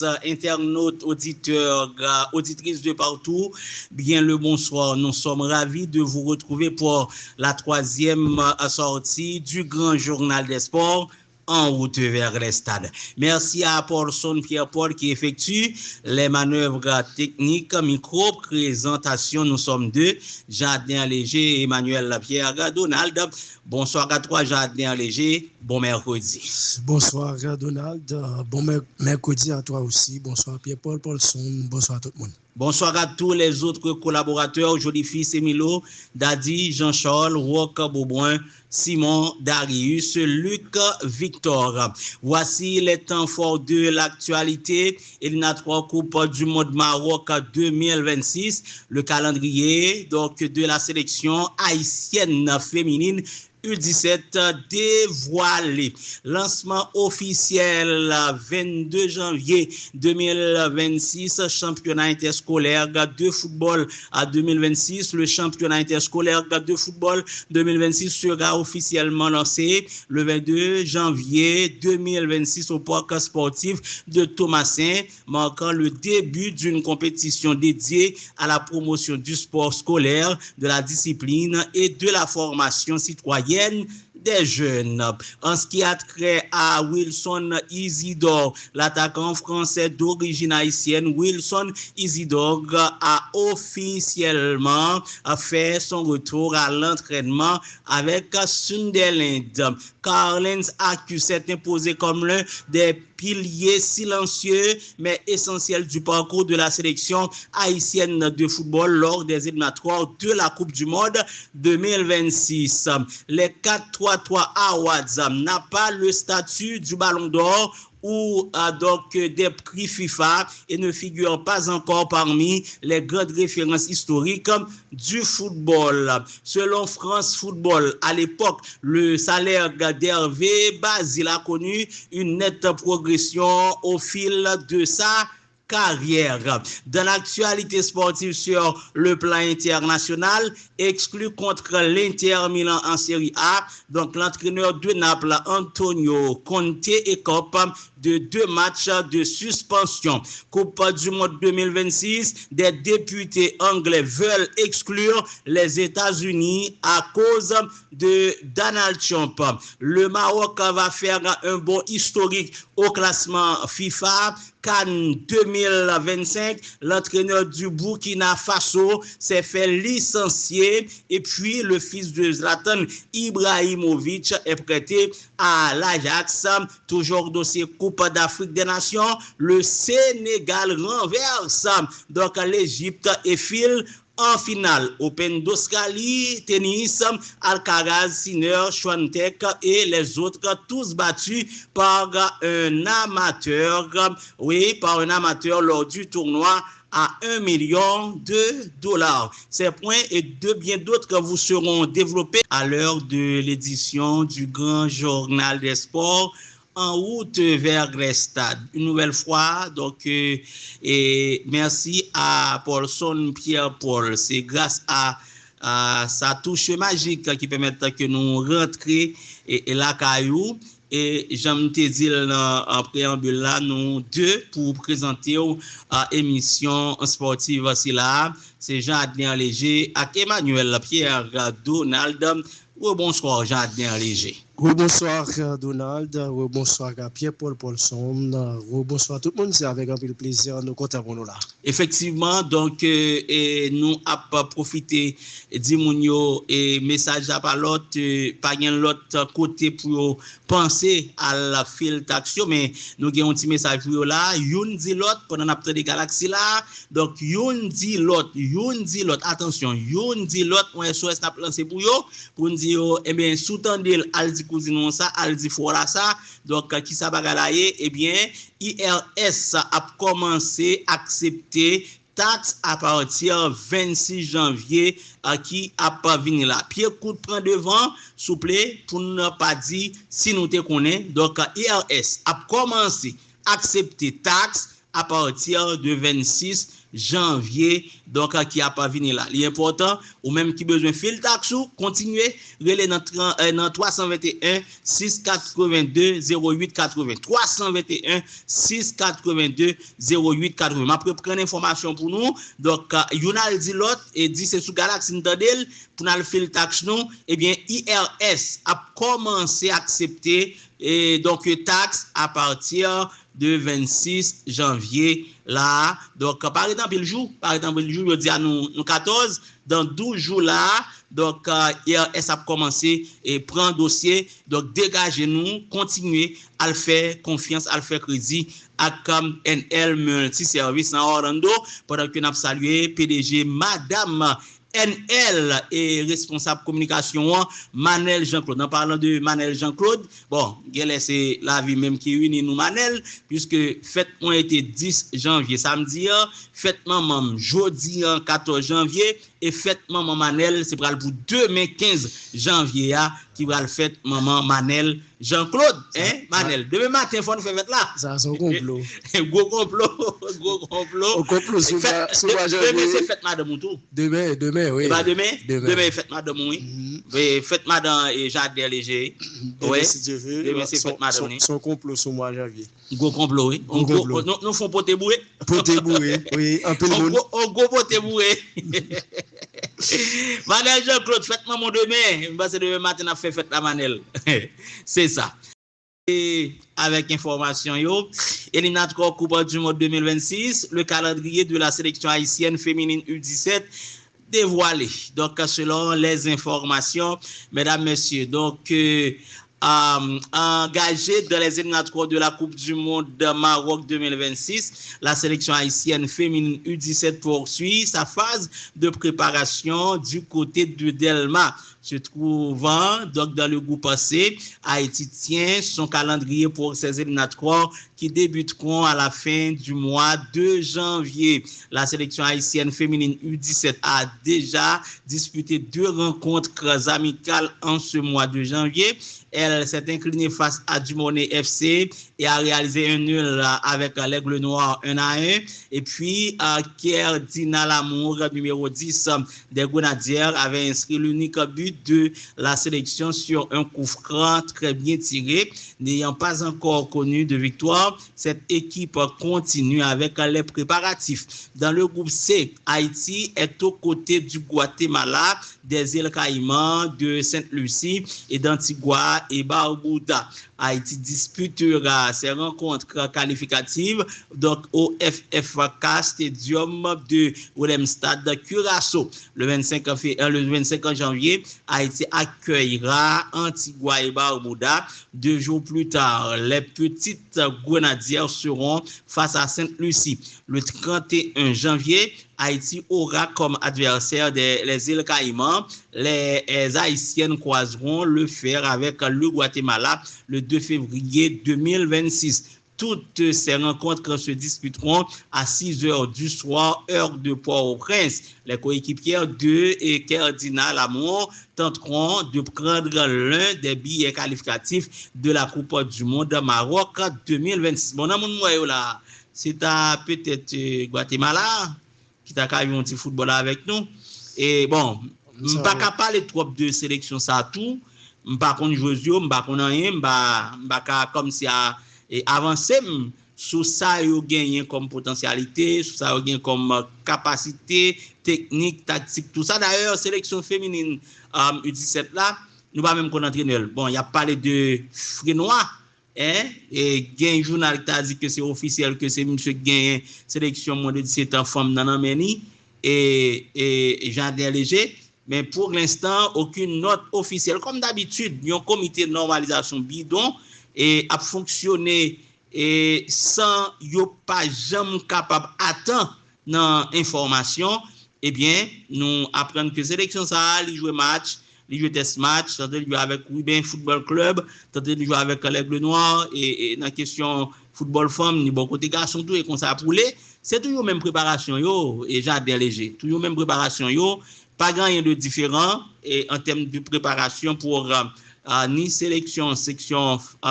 Internautes, auditeurs, auditrices de partout, bien le bonsoir. Nous sommes ravis de vous retrouver pour la troisième sortie du grand journal des sports en route vers les stades. Merci à Paulson Pierre-Paul qui effectue les manœuvres techniques, micro-présentation. Nous sommes deux, Jardin Léger et Emmanuel Pierre Donald. Bonsoir à toi, Jardin Léger. Bon mercredi. Bonsoir, Donald. Bon mercredi à toi aussi. Bonsoir, Pierre-Paul Paulson. Bonsoir à tout le monde. Bonsoir à tous les autres collaborateurs, Joli Fils Emilo, Dadi, Jean-Charles, Roque Beaubrun, Simon, Darius, Luc, Victor. Voici les temps forts de l'actualité. Il y a 3 coupes du monde Maroc 2026. Le calendrier donc de la sélection haïtienne féminine U17 dévoilé. Lancement officiel 22 janvier 2026, championnat interscolaire de football à 2026. Le championnat interscolaire de football 2026 sera officiellement lancé le 22 janvier 2026 au parc sportif de Thomasin, marquant le début d'une compétition dédiée à la promotion du sport scolaire, de la discipline et de la formation citoyenne des jeunes. En ce qui a trait à Wilson Isidore, l'attaquant français d'origine haïtienne, Wilson Isidore a officiellement fait son retour à l'entraînement avec Sunderland. Carlens Accus s'est imposé comme l'un des piliers silencieux mais essentiels du parcours de la sélection haïtienne de football lors des éliminatoires de la Coupe du Monde 2026. Les 4-3-3 Awards n'a pas le statut du Ballon d'Or ou donc des prix FIFA et ne figure pas encore parmi les grandes références historiques du football. Selon France Football, à l'époque, le salaire d'Hervé Basile a connu une nette progression au fil de sa carrière. Dans l'actualité sportive sur le plan international, exclu contre l'Inter Milan en Série A, donc l'entraîneur de Naples, Antonio Conte, écope de 2 matchs de suspension. Coupe du Monde 2026, des députés anglais veulent exclure les États-Unis à cause de Donald Trump. Le Maroc va faire un bond historique au classement FIFA. Cannes 2025, l'entraîneur du Burkina Faso s'est fait licencier et puis le fils de Zlatan Ibrahimovic est prêté à l'Ajax. Toujours dossier Coupe d'Afrique des Nations, le Sénégal renverse donc l'Égypte et file en finale. Open d'Australie, tennis, Alcaraz, Sinner, Schwantek et les autres, tous battus par un amateur. Oui, par un amateur lors du tournoi à $1 million. Ces points et bien d'autres vous seront développés à l'heure de l'édition du grand journal des sports en route vers les stades. Une nouvelle fois, donc, et merci à Paulson Pierre-Paul. C'est grâce à sa touche magique qui permet que nous rentrions et la caillou. Et j'aime te dire en préambule là, nous deux pour présenter émission sportive aussi là. C'est Jardin Léger avec Emmanuel Pierre Donald. Bonsoir Jardin Léger. Bonsoir Donald, bonsoir à Pierre-Paul Paulson, bonsoir à tout le monde, c'est avec un peu de plaisir nous comptons pour nous là. Effectivement, donc nous avons profité d'Imounio et message à l'autre, pas l'autre côté pour penser à la fil d'action, mais nous avons un petit message pour là, yon dit l'autre pendant notre des galaxies là, donc yon dit l'autre, attention, yon dit l'autre, on est SOS n'a lancé pour yo, pour nous dire, eh bien, sous-tendez al dit cousin ça, al dit voilà ça, donc qui ça bagalaye, eh bien, IRS a commencé à accepter taxe à partir 26 janvier qui a pas venu là. Pierre Coud prend devant, s'il vous plaît, pour ne pas dire si nous te connaissons. Donc, IRS a commencé à accepter taxe à partir de 26 janvier donc qui a pas venu là. L'important ou même qui besoin fil taxou continuer relais dans 321 682 0880 321 682 0880. M'a prendre information pour nous donc Yonal dit l'autre et dit c'est sous Galaxy Ntadel pour nous fil tax nous et bien IRS a commencé à accepter et donc taxe à partir de 26 janvier là donc par exemple le jour je dis à nous 14 dans 12 jours là donc IRS a commencé et prend dossier donc dégagez nous continuer à le faire confiance à le faire crédit à comme NL Multi Service en Orlando pendant que nous avons salué PDG Madame NL et responsable communication Manel Jean-Claude. En parlant de Manel Jean-Claude, bon, c'est la vie même qui unit nous Manel, puisque fête ont été 10 janvier samedi, fête maman jeudi 14 janvier et fête maman Manel c'est pour demain 15 janvier qui va le fête maman Manel Jean-Claude, hein, Manel. Demain matin faut nous faire fête là. Ça c'est un complot. Gros complot. Au complot sur demain c'est fête madame tout. Demain oui. Bah demain fête madame oui. Fête madame et Jardin léger. Ouais. Si Dieu veut. Demain c'est fête madame. Son complot sur mois janvier. Gros complot oui. Nous font poté bourré. Poté bourré. Oui, un peu le monde. Gros poté bourré. Manel Jean-Claude, fête maman demain. Parce que demain matin on a fait fête la Manel. C'est ça. Et avec information éliminatoire Coupe du Monde 2026, le calendrier de la sélection haïtienne féminine U17 dévoilé. Donc selon les informations, mesdames, messieurs, donc engagé dans les éliminatoires de la Coupe du Monde de Maroc 2026, la sélection haïtienne féminine U17 poursuit sa phase de préparation du côté de Delma. Se trouvant donc dans le groupe C, Haïti tient son calendrier pour ces éliminatoires qui débuteront à la fin du mois de janvier. La sélection haïtienne féminine U17 a déjà disputé 2 rencontres amicales en ce mois de janvier. Elle s'est inclinée face à Dumoné FC et a réalisé un nul avec l'Aigle Noir 1-1. Et puis, Kerdina Lamour, numéro 10 des Grenadières, avait inscrit l'unique but de la sélection sur un coup franc très bien tiré. N'ayant pas encore connu de victoire, cette équipe continue avec les préparatifs. Dans le groupe C, Haïti est aux côtés du Guatemala, des îles Caïmans, de Sainte-Lucie et d'Antigua et Barbuda. Haïti disputera ses rencontres qualificatives donc au FFK Stadium de Willemstad Curaçao. Le 25 janvier, Haïti accueillera Antigua et Barbuda. 2 jours plus tard, les petites Grenadières seront face à Sainte-Lucie. Le 31 janvier, Haïti aura comme adversaire les îles Caïmans. Les Haïtiennes croiseront le fer avec le Guatemala le 2 février 2026. Toutes ces rencontres se disputeront à 6 heures du soir, heure de Port-au-Prince. Les coéquipières de et Kerdina Lamour tenteront de prendre l'un des billets qualificatifs de la Coupe du Monde Maroc 2026. Bon, là, c'est peut-être Guatemala qui t'a eu un petit football avec nous. Et bon, je ne vais pas parler trop de sélection, ça tout. Je ne vais pas connaître Josio, je ne vais pas connaître rien, je ne vais pas comme si avancer sur ça, il y a gagné comme potentialité, sur ça, il y a gagné comme capacité, technique, tactique, tout ça. D'ailleurs, sélection féminine U17 là, nous ne va même connaître entraîneur. Bon, il y a parlé de Frénois. Et un journal qui a dit que c'est officiel que c'est monsieur gagne sélection moins de 17 ans femme dans l'Amérique et Jardin léger, mais pour l'instant aucune note officielle. Comme d'habitude, il y a un comité de normalisation bidon et a fonctionné et sans yo pas jamais capable attendre dans information. Eh bien, nous apprenons que sélection ça il joue match. Il joue test match, il joue avec Ruben Football Club, il joue avec l'Aigle Noir et dans la question football femme, ni bon côté garçon tout et comme ça pour les, c'est toujours même préparation yo et Jardin léger, toujours même préparation yo, pas grand rien de différent et en termes de préparation pour ni sélection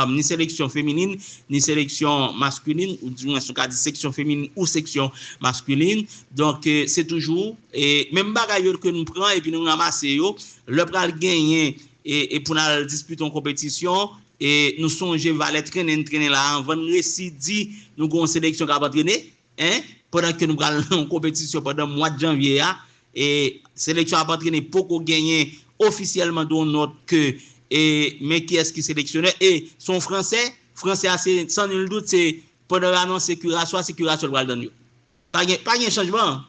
ni sélection féminine ni sélection masculine ou du moins dit section féminine ou section masculine. Donc c'est toujours et même bagaille que nous prenons et puis nous ramasser yo le pral gagner et pour nous disputer en compétition et nous songer va les traîner là avant récit dit nous avons une sélection qui va entraîner hein pendant que nous allons en compétition pendant le mois de janvier et sélection a entraîné pour gagner officiellement dans notre que et mais qui est-ce qui sélectionné et son français assez sans nul doute c'est pendant l'annonce sécuration va donner pas de changement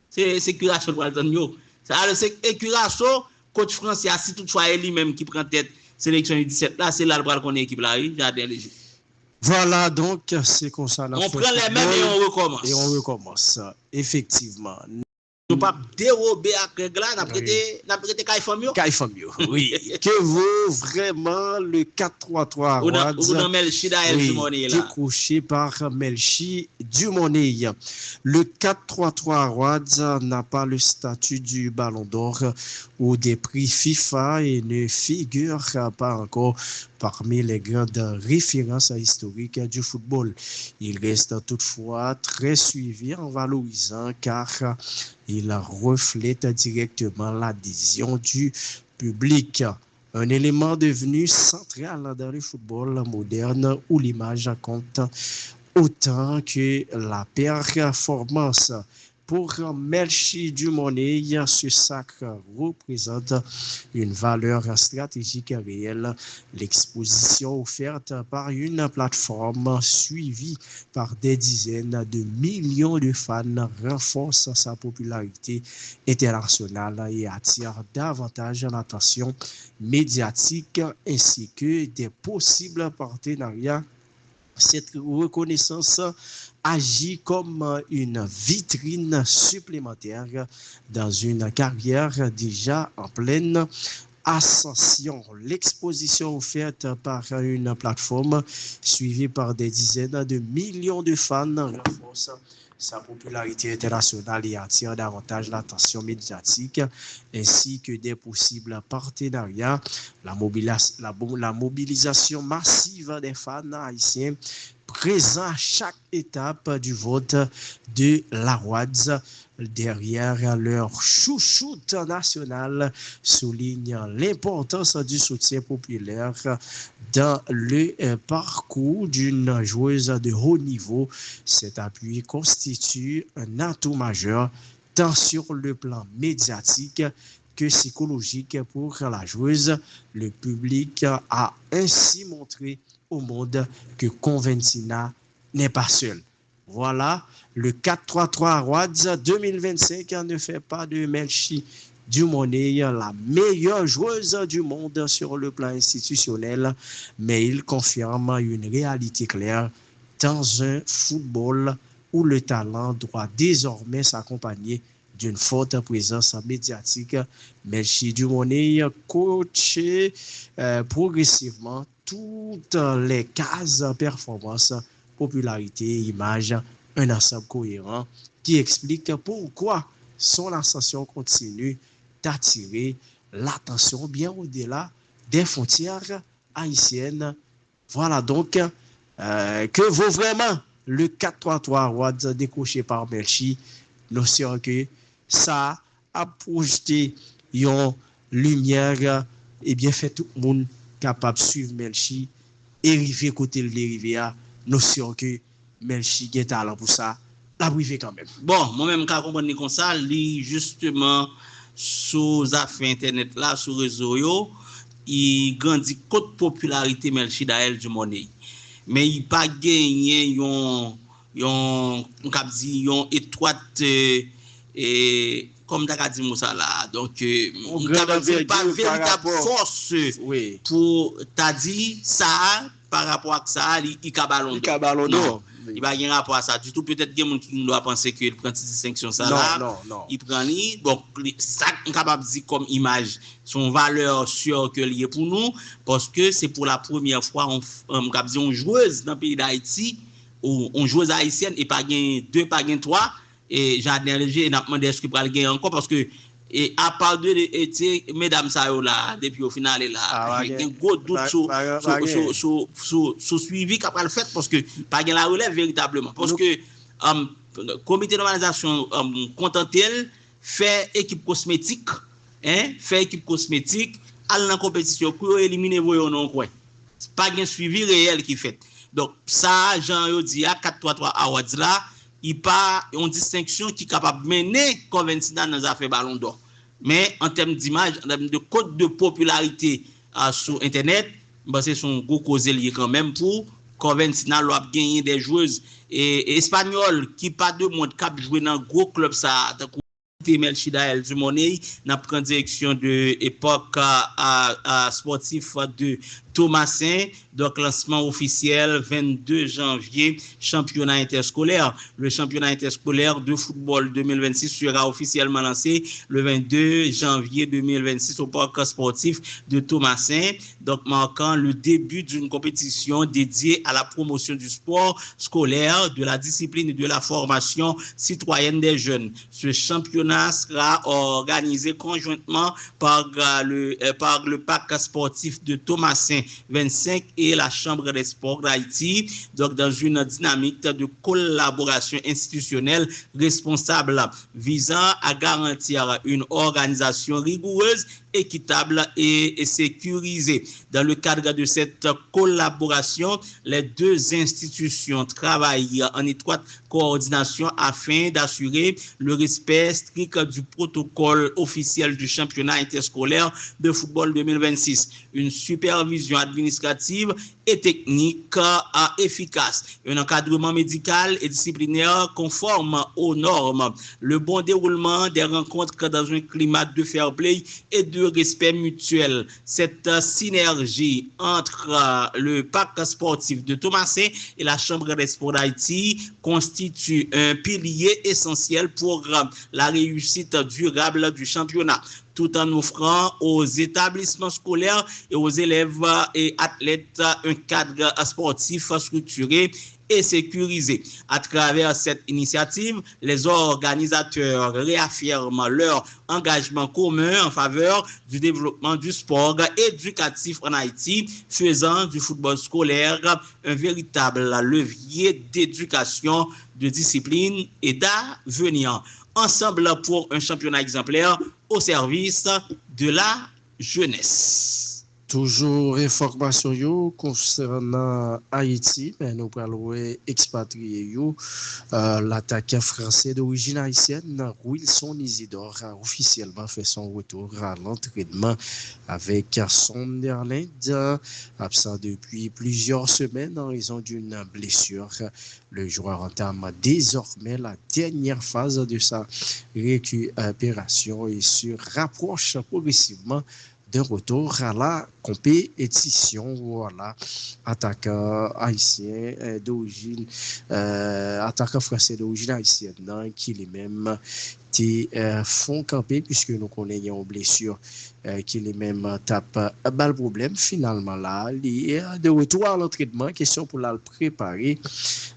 c'est sécuration va donner ça c'est écuration coach français si toutefois lui-même qui prend tête sélection 17 là c'est là le bras qu'on équipe là Jardin Léger. Voilà, donc c'est comme ça. On prend les mêmes et on recommence. Et on recommence, effectivement. Nous pas dérober à Kregla, n'a prêté Kaifamio. Kaifamio, oui. Que vaut vraiment le 4-3-3 Roads décroché par Melchi Dumonnet. Le 4-3-3 Roads n'a pas le statut du Ballon d'Or ou des prix FIFA et ne figure pas encore parmi les grandes références historiques du football. Il reste toutefois très suivi en valorisant car il reflète directement l'adhésion du public. Un élément devenu central dans le football moderne où l'image compte autant que la performance. Pour Melchi Dumonnet, ce sacre représente une valeur stratégique réelle. L'exposition offerte par une plateforme suivie par des dizaines de millions de fans renforce sa popularité internationale et attire davantage l'attention médiatique ainsi que des possibles partenariats. Cette reconnaissance agit comme une vitrine supplémentaire dans une carrière déjà en pleine ascension. L'exposition offerte par une plateforme suivie par des dizaines de millions de fans renforce sa popularité internationale et attire davantage l'attention médiatique ainsi que des possibles partenariats. La mobilisation massive des fans haïtiens présents à chaque étape du vote de la Roads derrière leur chouchoute nationale souligne l'importance du soutien populaire dans le parcours d'une joueuse de haut niveau. Cet appui constitue un atout majeur tant sur le plan médiatique que psychologique pour la joueuse. Le public a ainsi montré au monde que Conventina n'est pas seule. Voilà, le 4-3-3 Roads 2025 ne fait pas de Melchi Dumonnet la meilleure joueuse du monde sur le plan institutionnel, mais il confirme une réalité claire dans un football où le talent doit désormais s'accompagner d'une forte présence médiatique. Melchi Dumonnet coach progressivement toutes les cases performance, popularité, image, un ensemble cohérent qui explique pourquoi son ascension continue d'attirer l'attention bien au-delà des frontières haïtiennes. Voilà donc que vaut vraiment le 4-3-3 Roads décroché par Melchi. Nous savons que ça a projeté une lumière et bien fait tout le monde capable de suivre Melchi et arriver côté le dérivé. Nous savons que Melchi a talent pour ça, la privé quand même. Bon, moi-même, quand je comprends comme ça, lui, justement, sous affaires internet là, sur réseau, il grandit côté popularité Melchi Dael Dumonnet. Mais il n'a pas gagné une étroite et comme tu as dit ça là. Donc, il n'a pas véritable force pour t'as dit ça par rapport à ça, il caballon. Il va y avoir rapport à ça du tout. Peut-être qu'il y a des gens qui doivent penser qu'il prend cette distinction ça là. Il prend lui. Donc, ça, on est capable de dire comme image, son valeur sûre que lié pour nous, parce que c'est pour la première fois on joueuse dans le pays d'Haïti, ou on joueuse haïtienne et pas gain 2, pas gain 3. Et Jardin Léger, et n'a demandé est-ce qu'il va gagner encore parce que Et à part de mesdames ça là depuis au final là j'ai un gros doute sur suivi qu'a le fait parce que pas la relève véritablement parce que comité de normalisation contentel fait équipe cosmétique à la compétition pour éliminer voyons non quoi pas un suivi réel qui fait donc ça Jean dit à 4-3-3 awards là il pas une distinction qui est capable de mener Conventina dans les affaires Ballon d'Or. Mais en termes d'image, en termes de code de popularité sur Internet, c'est son gros cause lié quand même pour Conventina a gagné des joueuses et espagnoles qui pas de monde cap jouer dans gros club ça Melchida du Money n'a pris direction de époque sportif de Thomasin, donc lancement officiel 22 janvier, championnat interscolaire. Le championnat interscolaire de football 2026 sera officiellement lancé le 22 janvier 2026 au parc sportif de Thomasin, donc marquant le début d'une compétition dédiée à la promotion du sport scolaire, de la discipline et de la formation citoyenne des jeunes. Ce championnat sera organisé conjointement par le parc sportif de Thomasin 25 et la Chambre des sports d'Haïti, donc dans une dynamique de collaboration institutionnelle responsable visant à garantir une organisation rigoureuse, équitable et sécurisée. Dans le cadre de cette collaboration, les deux institutions travaillent en étroite coordination afin d'assurer le respect strict du protocole officiel du championnat interscolaire de football 2026. Une supervision administrative et technique efficace, un encadrement médical et disciplinaire conforme aux normes, le bon déroulement des rencontres dans un climat de fair play et de respect mutuel. Cette synergie entre le parc sportif de Thomasin et la Chambre des sports d'Haïti constitue un pilier essentiel pour la réussite durable du championnat, tout en offrant aux établissements scolaires et aux élèves et athlètes un cadre sportif structuré et sécurisé. À travers cette initiative, les organisateurs réaffirment leur engagement commun en faveur du développement du sport éducatif en Haïti, faisant du football scolaire un véritable levier d'éducation, de discipline et d'avenir. Ensemble pour un championnat exemplaire au service de la jeunesse. Toujours information concernant Haïti, mais nous parlons expatrié l'attaquant français d'origine haïtienne Wilson Isidore a officiellement fait son retour à l'entraînement avec Sunderland, absent depuis plusieurs semaines en raison d'une blessure. Le joueur entame désormais la dernière phase de sa récupération et se rapproche progressivement d'un retour à la compétition. Voilà, attaquant haïtien d'origine, attaquant français d'origine haïtienne, qui lui-même font camper puisque nous connaissons une blessure qui lui-même tape bas le problème. Finalement là, il est de retour à l'entraînement, question pour la préparer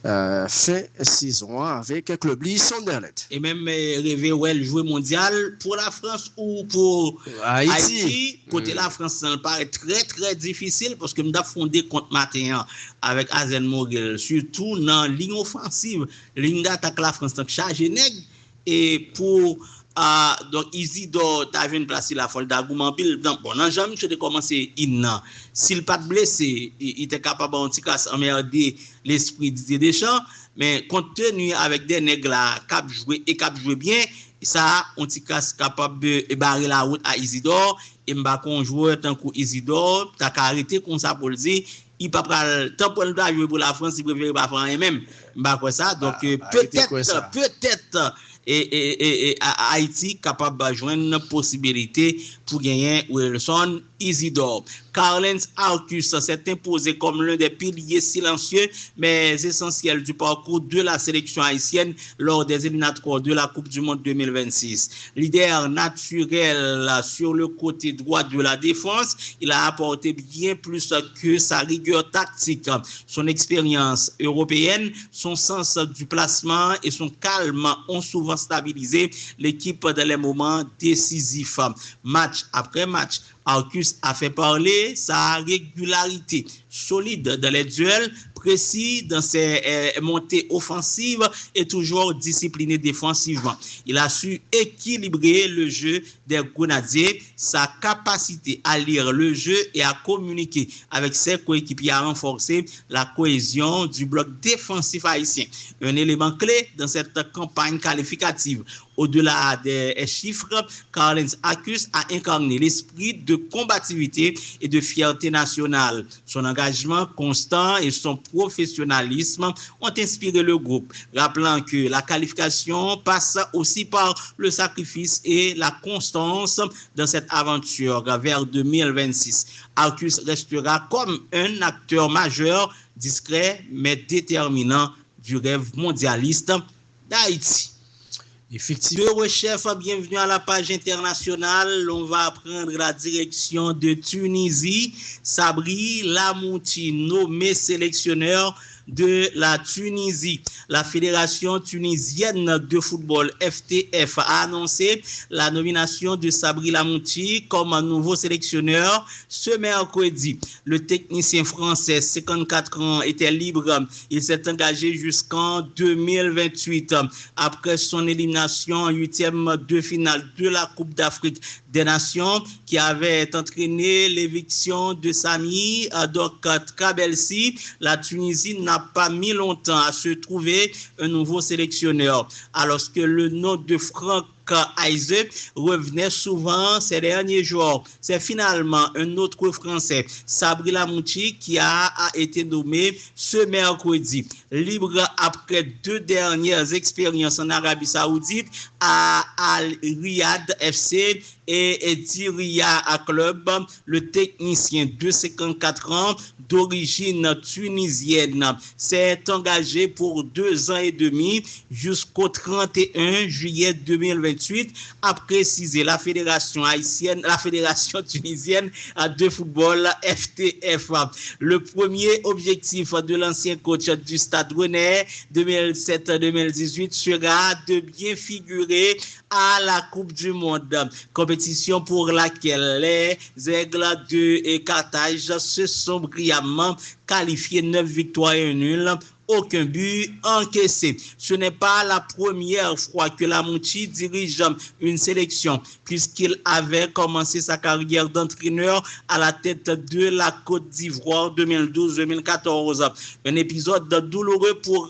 fin saison avec le club Sunderland. Et même rêver le jouer mondial pour la France ou pour Haïti. Côté la France, ça me paraît très très difficile parce que nous avons fondé contre Matin avec Azen Mogel, surtout dans la ligne offensive, ligne d'attaque la France, donc chargé nègre. Et pour donc Isidore t'as vu placer la folle d'Agoumanville. Donc bon, non jamais je de commencer innan. S'il pas blessé, il était capable en petit cas emmerder l'esprit Didier Deschamps, mais compte tenu avec des nègres là cap jouer bien, ça on petit cas capable de barrer la route à Isidore et m'ba kon joueur tant que Isidore t'as arrêté comme ça pour le dire. Il pas pral tant pour jouer pour la France, il préfère pas faire rien-même. M'ba quoi ça. Donc peut-être et Haïti capable de joindre une possibilité pour gagner Wilson Isidore. Karl-Heinz Arcus s'est imposé comme l'un des piliers silencieux mais essentiels du parcours de la sélection haïtienne lors des éliminatoires de la Coupe du Monde 2026. Leader naturel sur le côté droit de la défense, il a apporté bien plus que sa rigueur tactique, son expérience européenne, son son sens du placement et son calme ont souvent stabilisé l'équipe dans les moments décisifs. Match après match, Arcus a fait parler sa régularité solide dans les duels, précis dans ses montées offensives et toujours discipliné défensivement. Il a su équilibrer le jeu des Grenadiers, sa capacité à lire le jeu et à communiquer avec ses coéquipiers a renforcé la cohésion du bloc défensif haïtien. Un élément clé dans cette campagne qualificative. Au-delà des chiffres, Carlens Arcus a incarné l'esprit de combativité et de fierté nationale. Son engagement constant et son professionnalisme ont inspiré le groupe, rappelant que la qualification passe aussi par le sacrifice et la constance dans cette aventure vers 2026. Arcus restera comme un acteur majeur, discret mais déterminant du rêve mondialiste d'Haïti. Effectivement. Deux chefs, bienvenue à la page internationale. On va prendre la direction de Tunisie. Sabri Lamouti, nommé sélectionneur de la Tunisie. La Fédération tunisienne de football, FTF, a annoncé la nomination de Sabri Lamouti comme nouveau sélectionneur ce mercredi. Le technicien français, 54 ans, était libre. Il s'est engagé jusqu'en 2028 après son élimination en huitième de finale de la Coupe d'Afrique des Nations qui avait entraîné l'éviction de Sami Trabelsi. La Tunisie n'a pas mis longtemps à se trouver un nouveau sélectionneur, alors que le nom de Franck Heise revenait souvent ces derniers jours. C'est finalement un autre Français, Sabri Lamouti, qui a été nommé ce mercredi. Libre après 2 dernières expériences en Arabie Saoudite à Al Riyad FC et Diriyah Club, le technicien de 54 ans d'origine tunisienne s'est engagé pour 2 ans et demi jusqu'au 31 juillet 2028, a précisé la fédération tunisienne de football FTF. Le premier objectif de l'ancien coach du Stade Rennais 2007-2018 sera de bien figurer à la Coupe du Monde, compétition pour laquelle les Aigles de Carthage se sont brillamment qualifiés, 9 victoires et 1 nul. Aucun but encaissé. Ce n'est pas la première fois que Lamouti dirige une sélection, puisqu'il avait commencé sa carrière d'entraîneur à la tête de la Côte d'Ivoire 2012-2014. Un épisode douloureux pour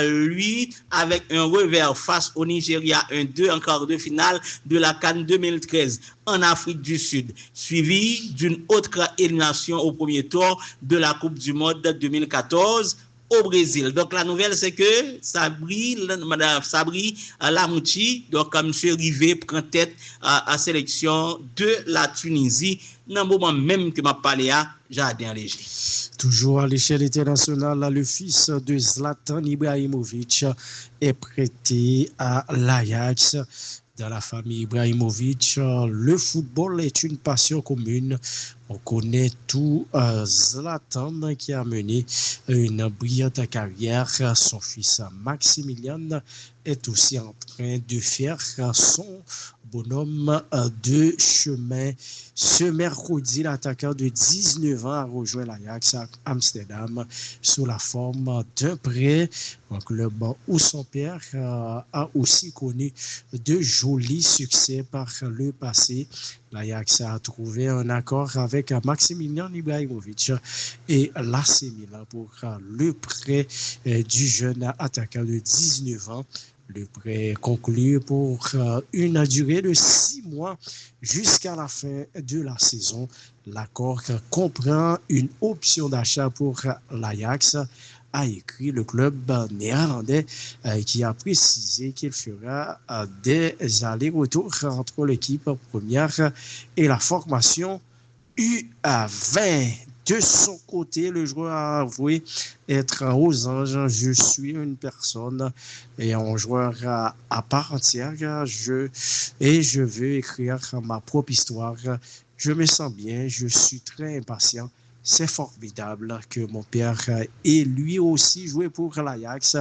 lui, avec un revers face au Nigeria 1-2 en quart de finale de la CAN 2013 en Afrique du Sud, suivi d'une autre élimination au premier tour de la Coupe du Monde 2014 au Brésil. Donc la nouvelle c'est que Sabri Lamouti, donc M. Rivet prend tête à la sélection de la Tunisie dans le moment même que m'a parlé à Jardin Léger. Toujours à l'échelle internationale, le fils de Zlatan Ibrahimovic est prêté à l'Ajax. Dans la famille Ibrahimovic, le football est une passion commune. On connaît tout Zlatan qui a mené une brillante carrière. Son fils Maximilian est aussi en train de faire son bonhomme de chemin. Ce mercredi, l'attaquant de 19 ans a rejoint l'Ajax à Amsterdam sous la forme d'un prêt, un club où son père a aussi connu de jolis succès par le passé. L'Ajax a trouvé un accord avec Maximilian Ibrahimovic et l'AC Milan pour le prêt du jeune attaquant de 19 ans. Le prêt conclu pour une durée de 6 mois jusqu'à la fin de la saison. L'accord comprend une option d'achat pour l'Ajax, a écrit le club néerlandais qui a précisé qu'il fera des allers-retours entre l'équipe première et la formation U20. De son côté, le joueur a avoué être aux anges. Je suis une personne et un joueur à part entière. Je veux écrire ma propre histoire. Je me sens bien. Je suis très impatient. C'est formidable que mon père ait lui aussi joué pour l'Ajax.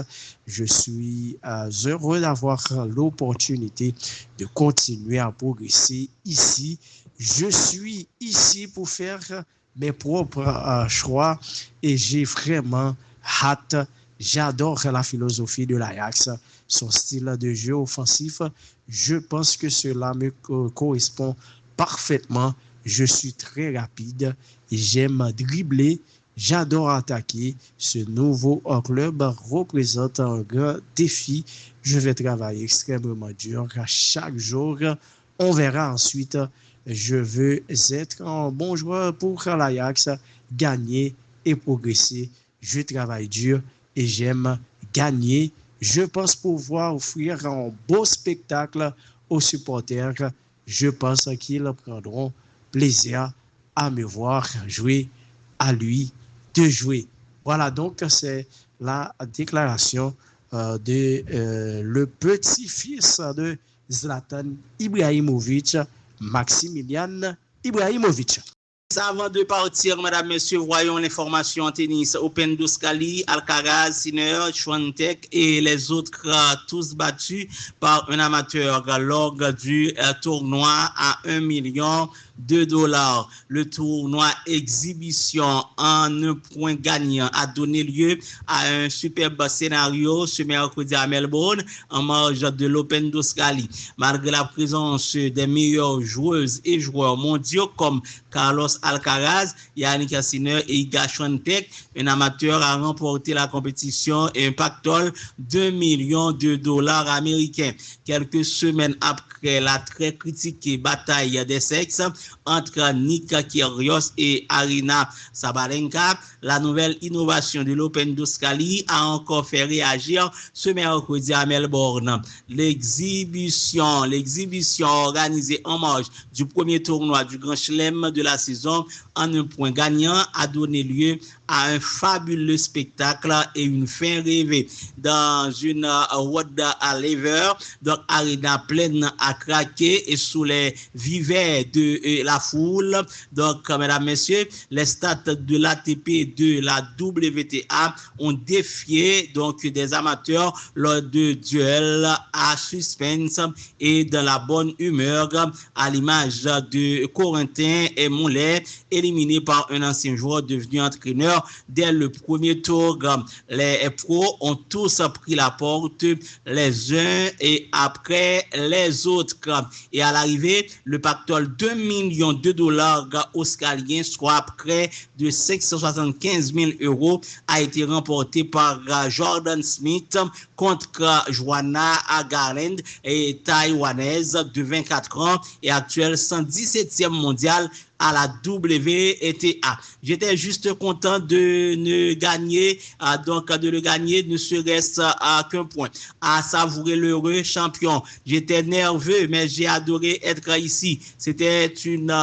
Je suis heureux d'avoir l'opportunité de continuer à progresser ici. Je suis ici pour faire mes propres choix et j'ai vraiment hâte. J'adore la philosophie de l'Ajax, son style de jeu offensif. Je pense que cela me correspond parfaitement. Je suis très rapide, j'aime dribbler, j'adore attaquer. Ce nouveau club représente un grand défi. Je vais travailler extrêmement dur chaque jour. On verra ensuite. Je veux être un bon joueur pour l'Ajax, gagner et progresser. Je travaille dur et j'aime gagner. Je pense pouvoir offrir un beau spectacle aux supporters. Je pense qu'ils prendront plaisir à me voir jouer, à lui de jouer. Voilà, donc c'est la déclaration de le petit-fils de Zlatan Ibrahimovic, Maximilian Ibrahimovic. Avant de partir, mesdames, messieurs, voyons l'information en tennis. Open d'Ouskali, Alcaraz, Sinner, Schwantek et les autres tous battus par un amateur lors du tournoi à 1 million de dollars. Le tournoi exhibition en un point gagnant a donné lieu à un superbe scénario ce mercredi à Melbourne en marge de l'Open d'Australie. Malgré la présence des meilleures joueuses et joueurs mondiaux comme Carlos Alcaraz, Yannick Sinner et Iga Swiatek, un amateur a remporté la compétition et un pactole d'1 million de dollars américains. Quelques semaines après la très critiquée bataille des sexes entre Nick Kyrgios et Aryna Sabalenka, la nouvelle innovation de l'Open d'Australie a encore fait réagir ce mercredi à Melbourne. L'exhibition organisée en marge du premier tournoi du Grand Chelem de la saison en un point gagnant a donné lieu à un fabuleux spectacle et une fin rêvée. Dans une World à Lever, donc arena pleine à craquer et sous les vivets de la foule. Donc, mesdames, messieurs, les stats de l'ATP de la WTA ont défié donc des amateurs lors de duels à suspense et dans la bonne humeur, à l'image de Corentin et Moulet, éliminé par un ancien joueur devenu entraîneur dès le premier tour. Les pros ont tous pris la porte les uns et après les autres. Et à l'arrivée, le pactole d'1 million de dollars australiens, soit près de 575 000 euros, a été remporté par Jordan Smith contre Joanna Garland, et taïwanaise de 24 ans et actuelle 117e mondiale à la WTA. J'étais juste content de ne gagner, de le gagner, ne serait-ce qu'un point, à savourer l'heureux champion. J'étais nerveux, mais j'ai adoré être ici. C'était une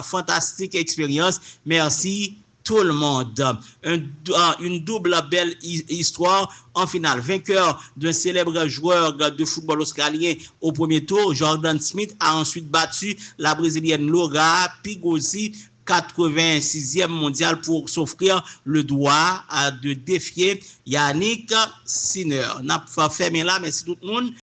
fantastique expérience. Merci tout le monde. Une double belle histoire en finale. Vainqueur d'un célèbre joueur de football australien au premier tour, Jordan Smith a ensuite battu la brésilienne Laura Pigossi, 86e mondiale, pour s'offrir le droit de défier Yannick Sinner. N'a pas fermé là, merci tout le monde.